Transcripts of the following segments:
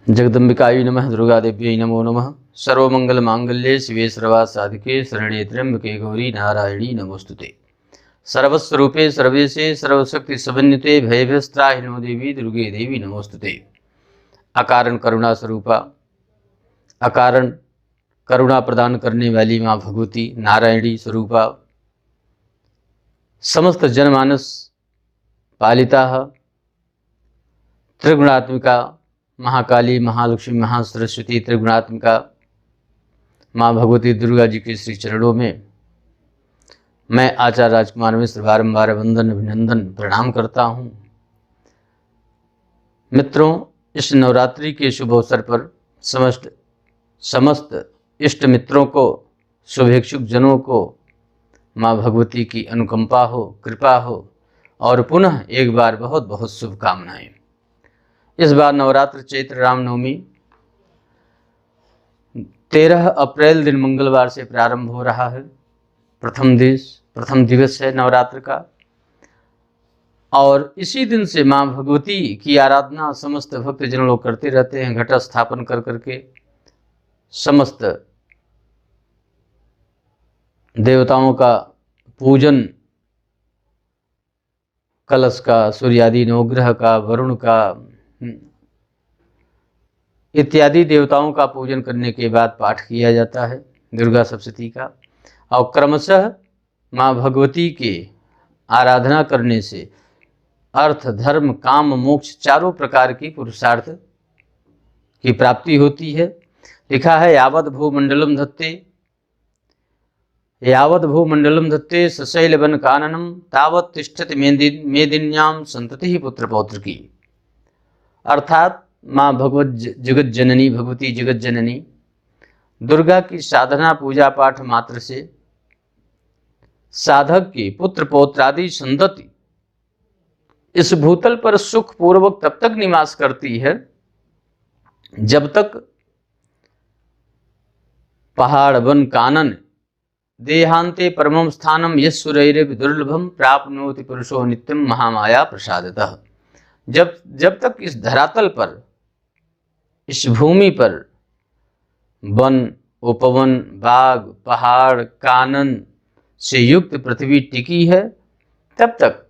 जगदम्बिकायै नमः। दुर्गादेव्यै नमो नमः। सर्वमंगलमांगल्ये शिवे सर्वासाधिके शरण्ये त्र्यंबके गौरी नारायणी नमोस्तुते। सर्वस्वरूपे सर्वेशे सर्वशक्ति समन्विते भयभ्यस्त्राहि नो देवी दुर्गे देवी नमोस्तुते। अकारण करुणा स्वरूपा, अकारण करुणा प्रदान करने वाली माँ भगवती नारायणी स्वरूपा, समस्त जनमानस पालिता त्रिगुणात्मिका महाकाली महालक्ष्मी महासरस्वती त्रिगुणात्मिका माँ भगवती दुर्गा जी के श्री चरणों में मैं आचार्य राजकुमार मिश्र बारंबार वंदन अभिनंदन प्रणाम करता हूँ। मित्रों, इस नवरात्रि के शुभ अवसर पर समस्त इष्ट मित्रों को, शुभेच्छुक जनों को माँ भगवती की अनुकंपा हो, कृपा हो और पुनः एक बार बहुत बहुत शुभकामनाएं। इस बार नवरात्र चैत्र रामनवमी 13 अप्रैल दिन मंगलवार से प्रारंभ हो रहा है। प्रथम दिवस है नवरात्र का और इसी दिन से माँ भगवती की आराधना समस्त भक्तजन लोग करते रहते हैं। घट स्थापन कर करके समस्त देवताओं का पूजन, कलश का, सूर्यादि नवग्रह का, वरुण का इत्यादि देवताओं का पूजन करने के बाद पाठ किया जाता है दुर्गा सप्तशती का। और क्रमशः माँ भगवती के आराधना करने से अर्थ, धर्म, काम, मोक्ष चारों प्रकार की पुरुषार्थ की प्राप्ति होती है। लिखा है यावद भूमंडलम धत्ते सशैलवन काननम तावत तिष्ठति मेदिन्याम संतति पुत्र पौत्र की। अर्थात माँ जगत जननी भगवती जगत जननी दुर्गा की साधना पूजा पाठ मात्र से साधक की पुत्र पौत्रादि संतति इस भूतल पर सुख पूर्वक तब तक निवास करती है जब तक पहाड़ वन कानन देहांते परमं स्थानम यस्सुरैरेव दुर्लभम प्राप्नोति पुरुषो नित्यम महामाया प्रसादतः। जब तक इस धरातल पर, इस भूमि पर वन, उपवन, बाग, पहाड़, कानन से युक्त पृथ्वी टिकी है, तब तक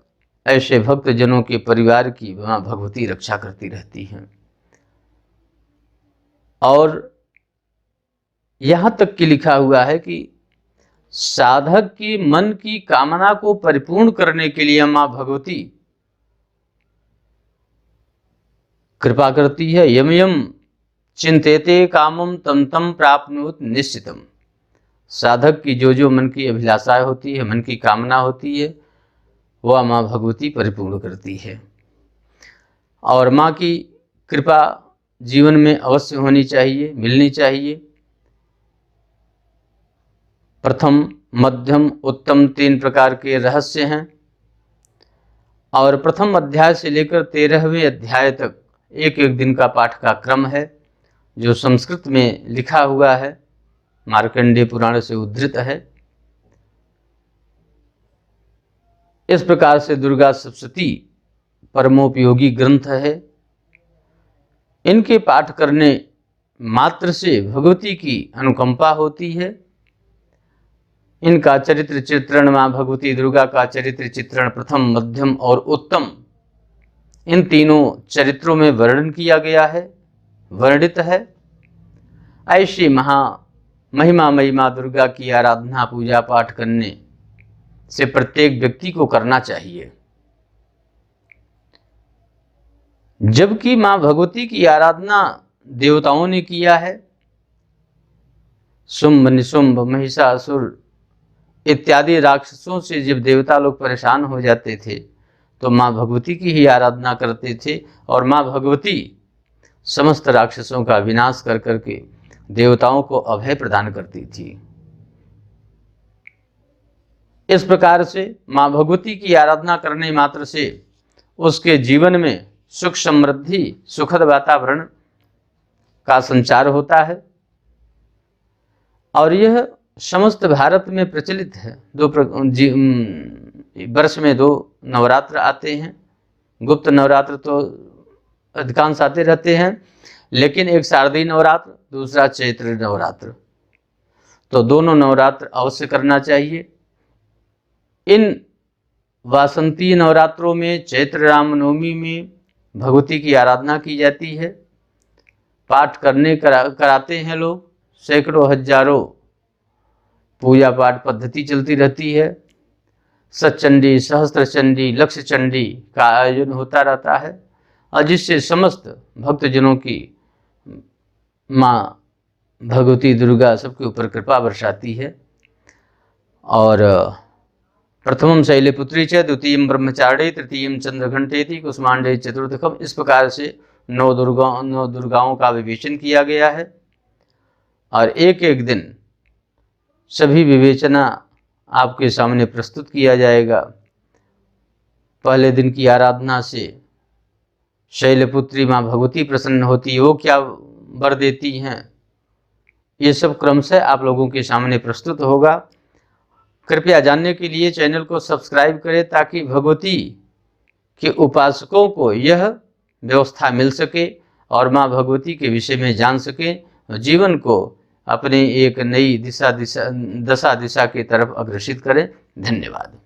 ऐसे भक्त जनों के परिवार की मां भगवती रक्षा करती रहती हैं। और यहाँ तक कि लिखा हुआ है कि साधक की मन की कामना को परिपूर्ण करने के लिए मां भगवती कृपा करती है। यम यम चिंतेते कामम तम तम प्राप्नुत निश्चितम। साधक की जो मन की अभिलाषाएं होती है, मन की कामना होती है, वह माँ भगवती परिपूर्ण करती है। और माँ की कृपा जीवन में अवश्य होनी चाहिए, मिलनी चाहिए। प्रथम, मध्यम, उत्तम 3 प्रकार के रहस्य हैं और प्रथम अध्याय से लेकर 13वें अध्याय तक एक एक दिन का पाठ का क्रम है जो संस्कृत में लिखा हुआ है, मार्कंडेय पुराण से उद्धृत है। इस प्रकार से दुर्गा सप्तशती परमोपयोगी ग्रंथ है। इनके पाठ करने मात्र से भगवती की अनुकंपा होती है। इनका चरित्र चित्रण, माँ भगवती दुर्गा का चरित्र चित्रण प्रथम, मध्यम और उत्तम, इन तीनों चरित्रों में वर्णन किया गया है, वर्णित है। ऐसी महिमामयी माँ दुर्गा की आराधना पूजा पाठ करने से प्रत्येक व्यक्ति को करना चाहिए। जबकि माँ भगवती की आराधना देवताओं ने किया है। शुंभ, निशुंभ, महिषासुर इत्यादि राक्षसों से जब देवता लोग परेशान हो जाते थे तो माँ भगवती की ही आराधना करते थे और माँ भगवती समस्त राक्षसों का विनाश कर करके देवताओं को अभय प्रदान करती थी। इस प्रकार से माँ भगवती की आराधना करने मात्र से उसके जीवन में सुख समृद्धि, सुखद वातावरण का संचार होता है और यह समस्त भारत में प्रचलित है। वर्ष में 2 नवरात्र आते हैं। गुप्त नवरात्र तो अधिकांश आते रहते हैं, लेकिन एक शारदीय नवरात्र, दूसरा चैत्र नवरात्र, तो दोनों नवरात्र अवश्य करना चाहिए। इन वासंतीय नवरात्रों में चैत्र रामनवमी में भगवती की आराधना की जाती है, पाठ कराते हैं लोग, सैकड़ों हजारों पूजा पाठ पद्धति चलती रहती है। सतचंडी, सहस्त्र चंडी, लक्ष्य चंडी का आयोजन होता रहता है, और जिससे समस्त भक्तजनों की माँ भगवती दुर्गा सबके ऊपर कृपा बरसाती है। और प्रथमम शैलपुत्री च, द्वितीयम ब्रह्मचारिणी, तृतीयम चंद्रघंटेति, कुष्मांडे चतुर्थकम, इस प्रकार से 9 दुर्गाओं का विवेचन किया गया है। और एक एक दिन सभी विवेचना आपके सामने प्रस्तुत किया जाएगा। पहले दिन की आराधना से शैलपुत्री माँ भगवती प्रसन्न होती है, वो क्या वर देती हैं, ये सब क्रमशः आप लोगों के सामने प्रस्तुत होगा। कृपया जानने के लिए चैनल को सब्सक्राइब करें, ताकि भगवती के उपासकों को यह व्यवस्था मिल सके और माँ भगवती के विषय में जान सकें, जीवन को अपने एक नई दशा की तरफ अग्रसित करें। धन्यवाद।